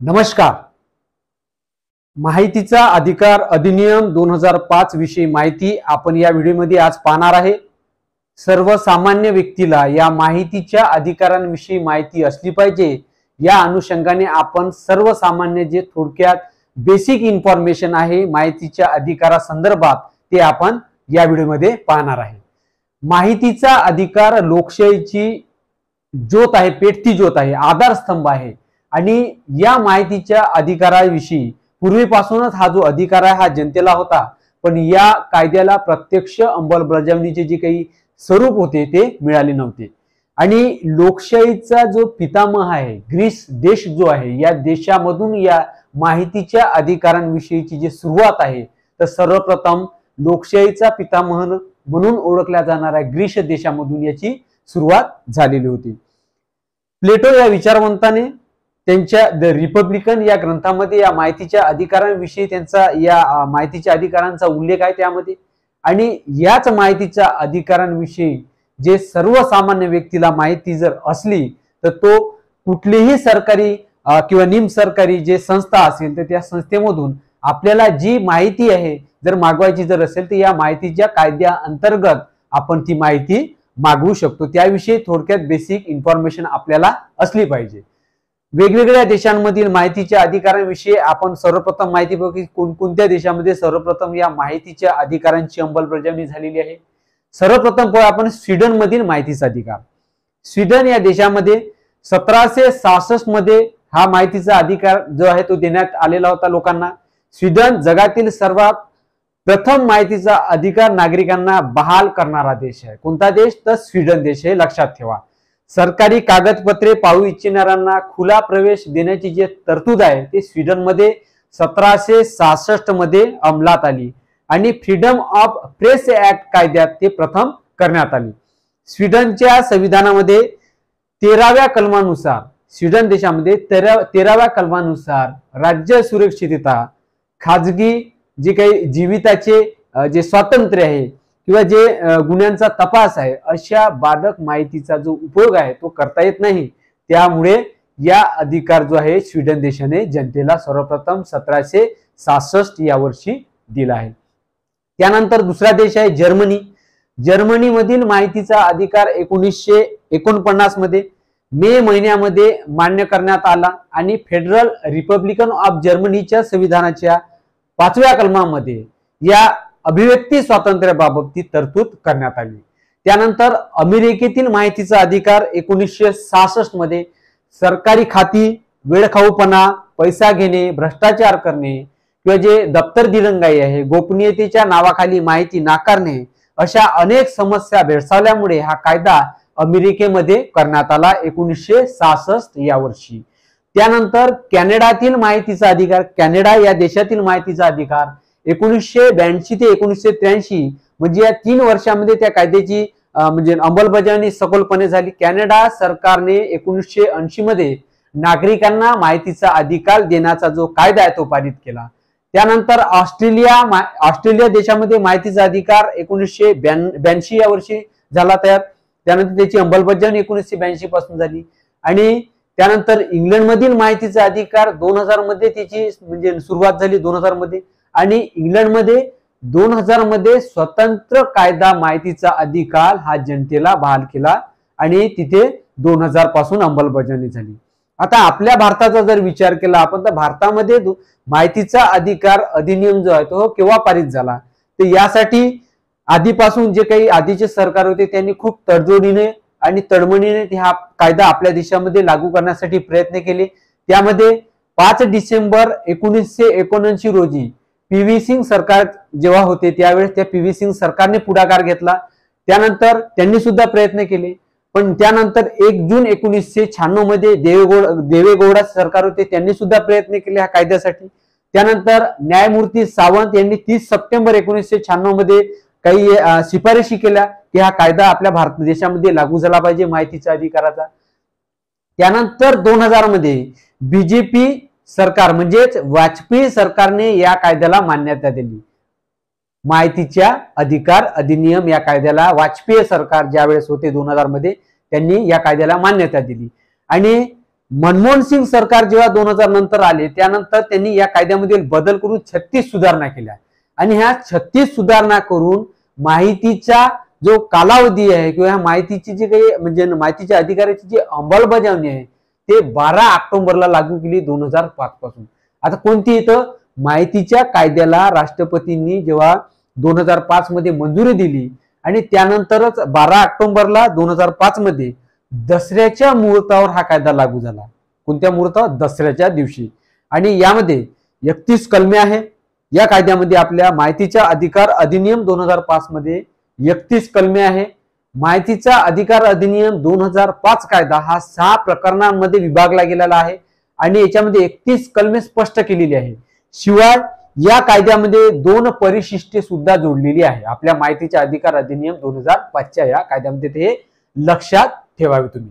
नमस्कार. माहितीचा अधिकार अधिनियम 2005 विषयी माहिती आपण या व्हिडिओमध्ये आज पाहणार आहे. सर्वसामान्य व्यक्तीला या माहितीच्या अधिकारांविषयी माहिती असली पाहिजे. या अनुषंगाने आपण सर्वसामान्य जे थोडक्यात बेसिक इन्फॉर्मेशन आहे माहितीच्या अधिकारासंदर्भात ते आपण या व्हिडिओमध्ये पाहणार आहे. माहितीचा अधिकार लोकशाहीची ज्योत आहे, पेटती ज्योत आहे, आधारस्तंभ आहे आणि या माहितीच्या अधिकाराविषयी पूर्वीपासूनच हा जो अधिकार आहे हा जनतेला होता, पण या कायद्याला प्रत्यक्ष अंमलबजावणीचे जे काही स्वरूप होते ते मिळाले नव्हते. आणि लोकशाहीचा जो पितामह आहे ग्रीस देश जो आहे, या देशामधून या माहितीच्या अधिकारांविषयीची जी सुरुवात आहे तर सर्वप्रथम लोकशाहीचा पितामह म्हणून ओळखल्या जाणाऱ्या ग्रीस देशामधून याची सुरुवात झालेली होती. प्लेटो या विचारवंताने त्यांच्या द रिपब्लिकन या ग्रंथामध्ये या माहितीच्या अधिकारांविषयी त्यांचा या माहितीच्या अधिकारांचा उल्लेख आहे त्यामध्ये. आणि याच माहितीच्या अधिकारांविषयी जे सर्वसामान्य व्यक्तीला माहिती जर असली तर तो कुठलीही सरकारी किंवा निमसरकारी जे संस्था असेल तर त्या संस्थेमधून आपल्याला जी माहिती आहे जर मागवायची जर असेल तर या माहितीच्या कायद्या अंतर्गत आपण ती माहिती मागवू शकतो. त्याविषयी थोडक्यात बेसिक इन्फॉर्मेशन आपल्याला असली पाहिजे. वेगवेगळ्या देशांमधील माहितीच्या अधिकारांविषयी आपण सर्वप्रथम माहिती बघू की कोणकोणत्या देशामध्ये सर्वप्रथम या माहितीच्या अधिकारांची अंमलबजावणी झालेली आहे. सर्वप्रथम पाहू आपण स्वीडन मधील माहितीचा अधिकार. स्वीडन या देशामध्ये 1766 मध्ये हा माहितीचा अधिकार जो आहे तो देण्यात आलेला होता लोकांना. स्वीडन जगातील सर्वात प्रथम माहितीचा अधिकार नागरिकांना बहाल करणारा देश आहे. कोणता देश? तर स्वीडन देश, हे लक्षात ठेवा. सरकारी कागदपत्रे पाहू इच्छिणाऱ्यांना खुला प्रवेश देण्याची जी तरतूद आहे ते स्वीडन मध्ये 1766 मध्ये अंमलात आली आणि फ्रीडम ऑफ प्रेस ऍक्ट कायद्यात ते प्रथम करण्यात आली. स्वीडनच्या संविधानामध्ये 13व्या कलमानुसार स्वीडन देशामध्ये 13व्या कलमानुसार राज्य सुरक्षितता, खाजगी जे काही जीविताचे जे स्वातंत्र्य आहे किंवा जे गुन्ह्यांचा तपास आहे अशा बाधक माहितीचा जो उपयोग आहे तो करता येत नाही. त्यामुळे या अधिकार जो आहे स्वीडन देशाने जनतेला सर्वप्रथम 1766 या वर्षी दिला आहे. त्यानंतर दुसरा देश आहे जर्मनी. जर्मनी मधील माहितीचा अधिकार 1949 मध्ये मे महिन्यामध्ये मान्य करण्यात आला आणि फेडरल रिपब्लिकन ऑफ जर्मनीच्या संविधानाच्या 5व्या कलमामध्ये या अभिव्यक्ती स्वातंत्र्याबाबत ती तरतूद करण्यात आली. त्यानंतर अमेरिकेतील माहितीचा अधिकार 1966 मध्ये सरकारी खाती, वेळखाऊपणा, पैसा घेणे, भ्रष्टाचार करणे किंवा जे दप्तर दिरंगाई आहे, गोपनीयतेच्या नावाखाली माहिती नाकारणे अशा अनेक समस्या भेडसावल्यामुळे हा कायदा अमेरिकेमध्ये करण्यात आला 1966 या वर्षी. त्यानंतर कॅनडातील माहितीचा अधिकार, कॅनडा या देशातील माहितीचा अधिकार 1982 ते 1983 म्हणजे या 3 वर्षांमध्ये त्या कायद्याची म्हणजे अंमलबजावणी सखोलपणे झाली. कॅनडा सरकारने 1980 मध्ये नागरिकांना माहितीचा अधिकार देण्याचा जो कायदा आहे तो पारित केला. त्यानंतर ऑस्ट्रेलिया देशामध्ये माहितीचा अधिकार 1982 या वर्षी झाला तयार. त्यानंतर त्याची अंमलबजावणी 1982 पासून झाली. आणि त्यानंतर इंग्लंड मधील माहितीचा अधिकार 2000 मध्ये त्याची म्हणजे सुरुवात झाली 2000 मध्ये. आणि इंग्लंडमध्ये 2000 मध्ये स्वतंत्र कायदा माहितीचा अधिकार हा जनतेला बहाल केला आणि तिथे 2000 पासून अंमलबजावणी झाली. आता आपल्या भारताचा जर विचार केला आपण तर भारतामध्ये माहितीचा अधिकार अधिनियम जो आहे तो केव्हा पारित झाला तर यासाठी आधीपासून जे काही आधीचे सरकार होते त्यांनी खूप तडजोडीने आणि तडमणीने हा कायदा आपल्या देशामध्ये लागू करण्यासाठी प्रयत्न केले. त्यामध्ये 5 डिसेंबर 1979 रोजी पी.व्ही. सिंग सरकार जेव्हा होते त्यावेळेस त्या पी.व्ही. सिंग सरकारने पुढाकार घेतला. त्यानंतर त्यांनी सुद्धा प्रयत्न केले. पण त्यानंतर 1 जून 1996 मध्ये देवेगौडा सरकार होते त्यांनी सुद्धा प्रयत्न केले ह्या कायद्यासाठी. त्यानंतर न्यायमूर्ती सावंत यांनी 30 सप्टेंबर 1996 मध्ये काही शिफारशी केल्या की हा कायदा आपल्या भारत देशामध्ये लागू झाला पाहिजे माहितीच्या अधिकाराचा. त्यानंतर 2000 मध्ये बीजेपी सरकार म्हणजेच वाजपेयी सरकारने या कायद्याला मान्यता दिली. माहितीच्या अधिकार अधिनियम या कायद्याला वाजपेयी सरकार ज्यावेळेस होते 2000 मध्ये त्यांनी या कायद्याला मान्यता दिली. आणि मनमोहन सिंग सरकार जेव्हा 2000 नंतर आले त्यानंतर त्यांनी या कायद्यामधील बदल करून 36 सुधारणा केल्या आणि ह्या 36 सुधारणा करून माहितीचा जो कालावधी आहे किंवा ह्या माहितीची जी काही म्हणजे माहितीच्या अधिकाराची जी अंमलबजावणी आहे ते 12 ऑक्टोबरला लागू केली 2005 पासून। आता कोणती इथं माहितीच्या कायद्याला राष्ट्रपतींनी जेव्हा 2005 मध्ये मंजुरी दिली आणि त्यानंतरच 12 ऑक्टोबरला 2005 मध्ये दसऱ्याच्या मुहूर्तावर हा कायदा लागू झाला। कोणत्या मुहूर्तावर? दसऱ्याच्या दिवशी। आणि यामध्ये 31 कलमे आहे। या कायद्यामध्ये आपल्या माहितीचा अधिकार अधिनियम 2005 मध्ये 31 कलमे आहे। माहितीचा अधिकार अधिनियम 2005 कायदा हा 6 प्रकरणांमध्ये विभागला गेलेला आहे आणि याच्यामध्ये 31 कलमे स्पष्ट केलेली आहे। शिवाय या कायद्यामध्ये 2 परिशिष्टे सुद्धा जोडलेली आहे आपल्या माहितीचा अधिकार अधिनियम 2005 या कायद्यामध्ये, ते लक्षात ठेवावे तुम्ही।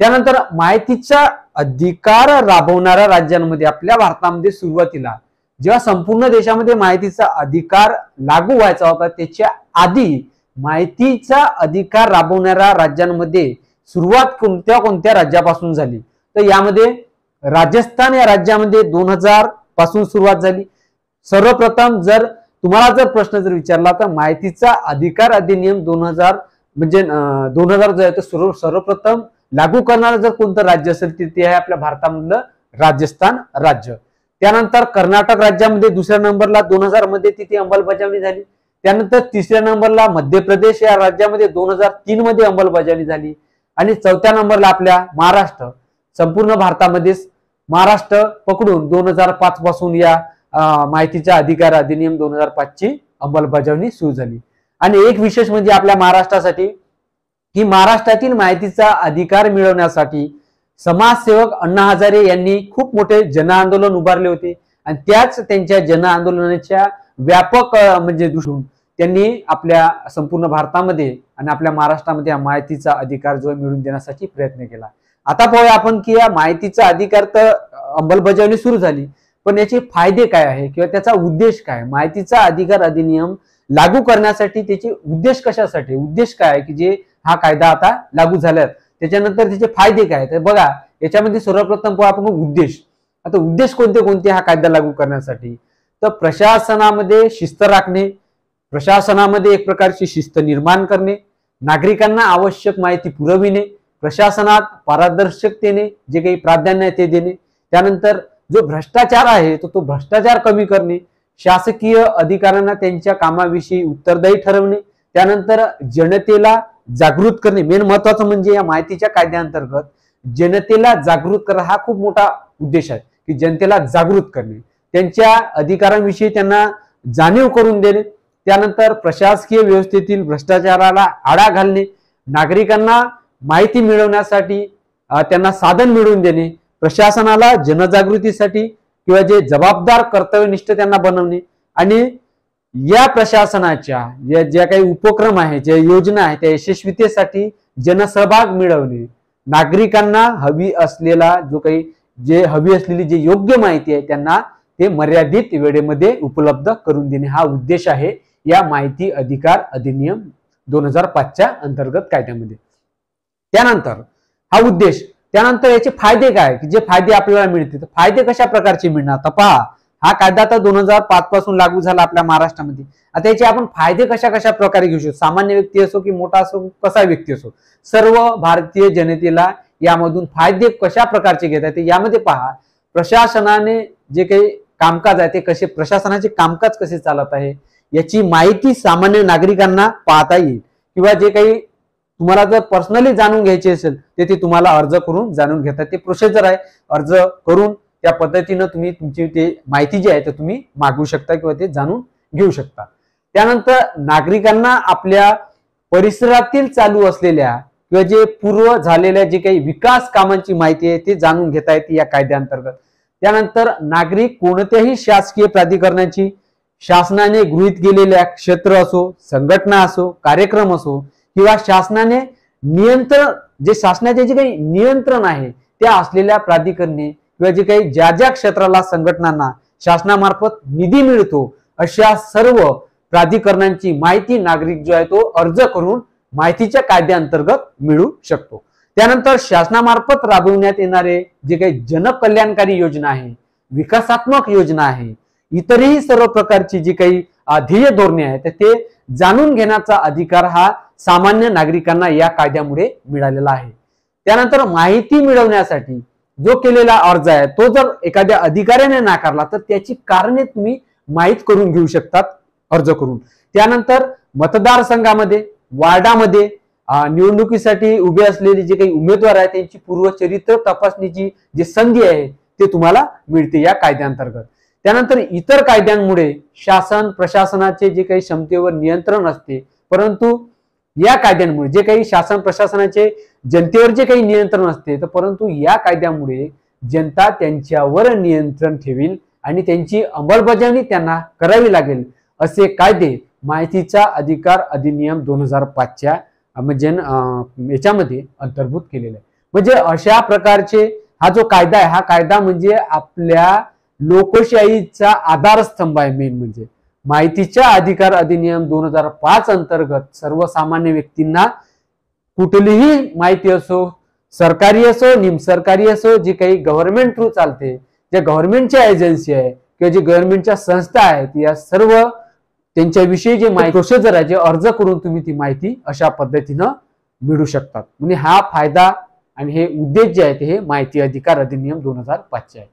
त्यानंतर माहितीचा अधिकार राबवणाऱ्या राज्यांमध्ये आपल्या भारतामध्ये सुरुवातीला जेव्हा संपूर्ण देशामध्ये माहितीचा अधिकार लागू व्हायचा होता त्याच्या आधी माहितीचा अधिकार राबवणाऱ्या राज्यांमध्ये सुरुवात कोणत्या कोणत्या राज्यापासून झाली? तर यामध्ये राजस्थान या राज्यामध्ये 2000 पासून सुरुवात झाली। सर्वप्रथम जर तुम्हाला जर प्रश्न जर विचारला तर माहितीचा अधिकार अधिनियम 2000 म्हणजे 2000 जो आहे तो सर्वप्रथम लागू करणारं जर कोणतं राज्य असेल ते आहे आपल्या भारतामधलं राजस्थान राज्य। त्यानंतर कर्नाटक राज्यामध्ये दुसऱ्या नंबरला 2000 मध्ये तिथे अंमलबजावणी झाली। त्यानंतर तिसऱ्या नंबरला मध्य प्रदेश या राज्यामध्ये 2003 मध्ये अंमलबजावणी झाली आणि चौथ्या नंबरला आपल्या महाराष्ट्र, संपूर्ण भारतामध्ये महाराष्ट्र पकडून 2005 पासून या माहितीचा अधिकार अधिनियम 2005 ची अंमलबजावणी सुरू झाली। आणि एक विशेष म्हणजे आपल्या महाराष्ट्रासाठी की महाराष्ट्रातील माहितीचा अधिकार मिळवण्यासाठी समाजसेवक अण्णा हजारे यांनी खूप मोठे जन आंदोलन उभारले होते आणि त्याच त्यांच्या जन आंदोलनाच्या व्यापक म्हणजे दृष्टीने त्यांनी आपल्या संपूर्ण भारतामध्ये आणि आपल्या महाराष्ट्रामध्ये माहितीचा अधिकार जो मिळवून देण्यासाठी प्रयत्न केला। आता पाहूया आपण की या माहितीचा अधिकार तर अंमलबजावणी सुरू झाली, पण याचे फायदे काय आहे किंवा त्याचा उद्देश काय? माहितीचा अधिकार अधिनियम लागू करण्यासाठी त्याचे उद्देश कशासाठी? उद्देश काय आहे की जे हा कायदा आता लागू झाला त्याच्यानंतर त्याचे फायदे काय? तर बघा याच्यामध्ये सर्वप्रथम आपण उद्देश, आता उद्देश कोणते कोणते हा कायदा लागू करण्यासाठी? तर प्रशासनामध्ये शिस्त राखणे, प्रशासनामध्ये एक प्रकारची शिस्त निर्माण करणे, नागरिकांना आवश्यक माहिती पुरविणे, प्रशासनात पारदर्शकतेने जे काही प्राधान्य आहे ते देणे, त्यानंतर जो भ्रष्टाचार आहे तो भ्रष्टाचार कमी करणे, शासकीय अधिकाऱ्यांना त्यांच्या कामाविषयी उत्तरदायी ठरवणे, त्यानंतर जनतेला जागृत करणे। मेन महत्वाचं म्हणजे या माहितीच्या कायद्याअंतर्गत जनतेला जागृत करणं हा खूप मोठा उद्देश आहे की जनतेला जागृत करणे, त्यांच्या अधिकारांविषयी त्यांना जाणीव करून देणे, त्यानंतर प्रशासकीय व्यवस्थेतील भ्रष्टाचाराला आळा घालणे, नागरिकांना माहिती मिळवण्यासाठी त्यांना साधन मिळवून देणे, प्रशासनाला जनजागृतीसाठी किंवा जे जबाबदार कर्तव्यनिष्ठ त्यांना बनवणे आणि या प्रशासनाच्या ज्या काही उपक्रम आहेत, ज्या योजना आहेत त्या यशस्वीतेसाठी जनसहभाग मिळवणे, नागरिकांना हवी असलेला जो काही जे हवी असलेली जे योग्य माहिती आहे त्यांना ते मर्यादित वेळेमध्ये उपलब्ध करून देणे हा उद्देश आहे या माहिती अधिकार अधिनियम 2005 च्या अंतर्गत कायद्यामध्ये। त्यानंतर हा उद्देश, त्यानंतर याचे फायदे काय की जे फायदे आपल्याला मिळतील, फायदे कशा प्रकारचे मिळणार? तर पहा हा कायदा आता 2005 पासून लागू झाला आपल्या महाराष्ट्रामध्ये। आता याचे आपण फायदे कशा कशा प्रकारे घेऊ शकतो? सामान्य व्यक्ती असो की मोठा असो कसा व्यक्ती असो, सर्व भारतीय जनतेला यामधून फायदे कशा प्रकारचे घेता येते यामध्ये पहा, प्रशासनाने जे काही कामकाज आहे ते कसे, प्रशासनाचे कामकाज कसे चालत आहे याची माहिती सामान्य नागरिकांना पाहता येईल किंवा जे काही तुम्हाला जर पर्सनली जाणून घ्यायचे असेल ते तुम्हाला अर्ज करून जाणून घेता, ते प्रोसिजर आहे, अर्ज करून त्या पद्धतीने तुम्ही तुमची ते माहिती जी आहे ते तुम्ही मागवू शकता किंवा ते जाणून घेऊ शकता। त्यानंतर नागरिकांना आपल्या परिसरातील चालू असलेल्या किंवा जे पूर्व झालेल्या जे काही विकास कामांची माहिती आहे ते जाणून घेता येते या कायद्याअंतर्गत। त्यानंतर नागरिक कोणत्याही शासकीय प्राधिकरणाची, शासनाने गृहीत केलेल्या क्षेत्र असो, संघटना असो, कार्यक्रम असो किंवा शासनाने नियंत्रण जे शासनाचे जे काही नियंत्रण आहे त्या असलेल्या प्राधिकरणे किंवा जे काही ज्या ज्या क्षेत्राला संघटनांना शासनामार्फत निधी मिळतो अशा सर्व प्राधिकरणांची माहिती नागरिक जो आहे तो अर्ज करून माहितीच्या कायद्याअंतर्गत मिळू शकतो। त्यानंतर शासनामार्फत राबविण्यात येणारे जे काही जनकल्याणकारी योजना आहे, विकासात्मक योजना आहे, इतरही सर्व प्रकारची जी काही ध्येय धोरणे आहेत ते जाणून घेण्याचा अधिकार हा सामान्य नागरिकांना या कायद्यामुळे मिळालेला आहे. त्यानंतर माहिती मिळवण्यासाठी जो केलेला अर्ज आहे तो जर एखाद्या अधिकाऱ्याने नाकारला तर त्याची कारणे तुम्ही माहीत करून घेऊ शकतात अर्ज करून. त्यानंतर मतदारसंघामध्ये, वार्डामध्ये निवडणुकीसाठी उभे असलेले जे काही उमेदवार आहेत त्यांची पूर्वचरित्र तपासणीची जी संधी आहे ते तुम्हाला मिळते या कायद्याअंतर्गत. त्यानंतर इतर कायद्यांमुळे शासन प्रशासनाचे जे काही क्षमतेवर नियंत्रण असते, परंतु या कायद्यांमुळे जे काही शासन प्रशासनाचे जनतेवर जे काही नियंत्रण असते तर परंतु या कायद्यामुळे जनता त्यांच्यावर नियंत्रण ठेवील आणि त्यांची अंमलबजावणी त्यांना करावी लागेल असे कायदे माहितीचा अधिकार अधिनियम 2005च्या म्हणजे याच्यामध्ये अंतर्भूत केलेला आहे. म्हणजे अशा प्रकारचे हा जो कायदा आहे हा कायदा म्हणजे आपल्या लोकशाहीचा आधारस्तंभ आहे. मेन म्हणजे माहितीचा अधिकार अधिनियम 2005 अंतर्गत सर्वसामान्य व्यक्तींना कुठलीही माहिती असो, सरकारी असो, निमसरकारी असो, जी काही गव्हर्नमेंट थ्रू चालते, ज्या गव्हर्नमेंटच्या एजन्सी आहे किंवा जी गव्हर्नमेंटच्या संस्था आहेत या सर्व त्यांच्याविषयी जे माहिती प्रोसिजर आहे जे अर्ज करून तुम्ही ती माहिती अशा पद्धतीनं मिळू शकतात. म्हणजे हा फायदा आणि हे उद्देश जे आहेत हे माहिती अधिकार अधिनियम 2005 चे आहे.